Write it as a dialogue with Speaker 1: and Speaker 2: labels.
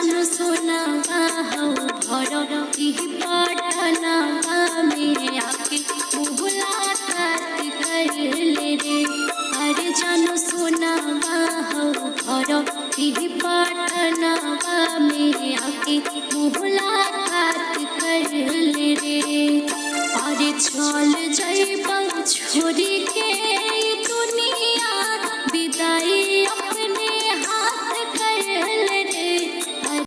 Speaker 1: जानो सोना हो भर पटना में आके मुलाकात कर ले रे। अरे जानो सोना हो भर पटना में आके मुलाकात कर ले रे। अरे चल जाइबा छोरी